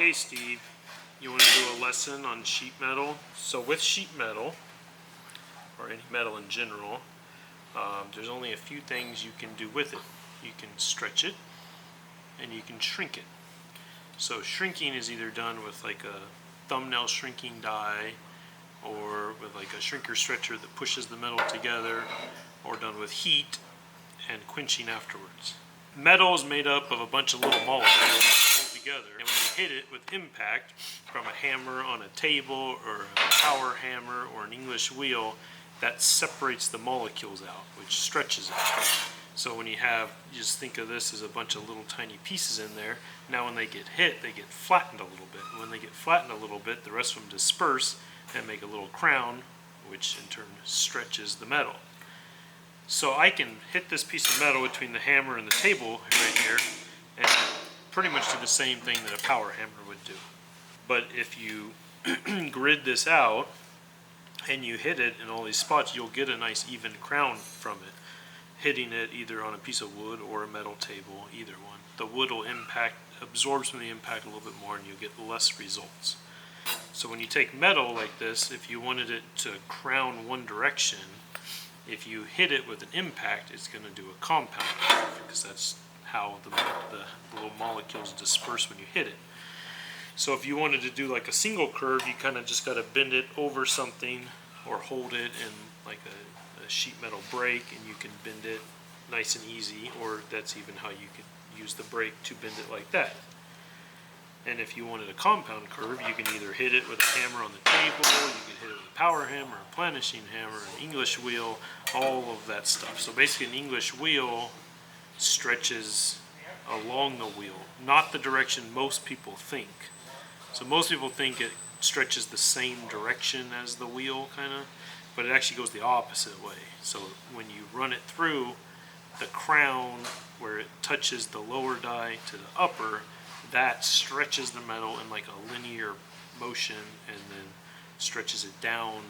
Okay, Steve, you want to do a lesson on sheet metal? So with sheet metal, or any metal in general, there's only a few things you can do with it. You can stretch it, and you can shrink it. So shrinking is either done with like a thumbnail shrinking die, or with like a shrinker stretcher that pushes the metal together, or done with heat and quenching afterwards. Metal is made up of a bunch of little molecules pulled together, and when you hit it with impact from a hammer on a table, or a power hammer, or an English wheel, that separates the molecules out, which stretches it. So when you just think of this as a bunch of little tiny pieces in there. Now when they get hit, they get flattened a little bit. And when they get flattened a little bit, the rest of them disperse and make a little crown, which in turn stretches the metal. So I can hit this piece of metal between the hammer and the table right here, and pretty much do the same thing that a power hammer would do. But if you grid this out, and you hit it in all these spots, you'll get a nice even crown from it. Hitting it either on a piece of wood or a metal table, either one. The wood will absorbs from the impact a little bit more, and you get less results. So when you take metal like this, if you wanted it to crown one direction, if you hit it with an impact, it's going to do a compound curve, because that's how the little molecules disperse when you hit it. So if you wanted to do like a single curve, you kind of just got to bend it over something, or hold it in like a sheet metal brake, and you can bend it nice and easy, or that's even how you could use the brake to bend it like that. And if you wanted a compound curve, you can either hit it with a hammer on the table, you can hit it with a power hammer, a planishing hammer, an English wheel, all of that stuff. So basically an English wheel stretches along the wheel, not the direction most people think. So most people think it stretches the same direction as the wheel, kind of, but it actually goes the opposite way. So when you run it through, the crown where it touches the lower die to the upper, that stretches the metal in like a linear motion, and then stretches it down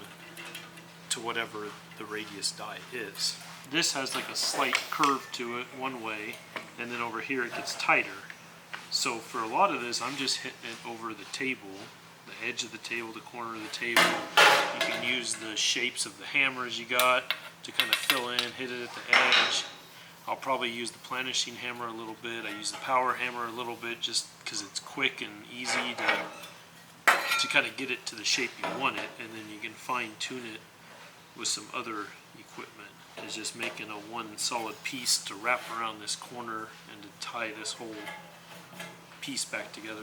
to whatever the radius die is. This has like a slight curve to it one way, and then over here it gets tighter. So for a lot of this, I'm just hitting it over the table, the edge of the table, the corner of the table. You can use the shapes of the hammers you got to kind of fill in, hit it at the edge. I'll probably use the planishing hammer a little bit. I use the power hammer a little bit, just because it's quick and easy to kind of get it to the shape you want it, and then you can fine tune it with some other equipment. It's just making a one solid piece to wrap around this corner and to tie this whole piece back together.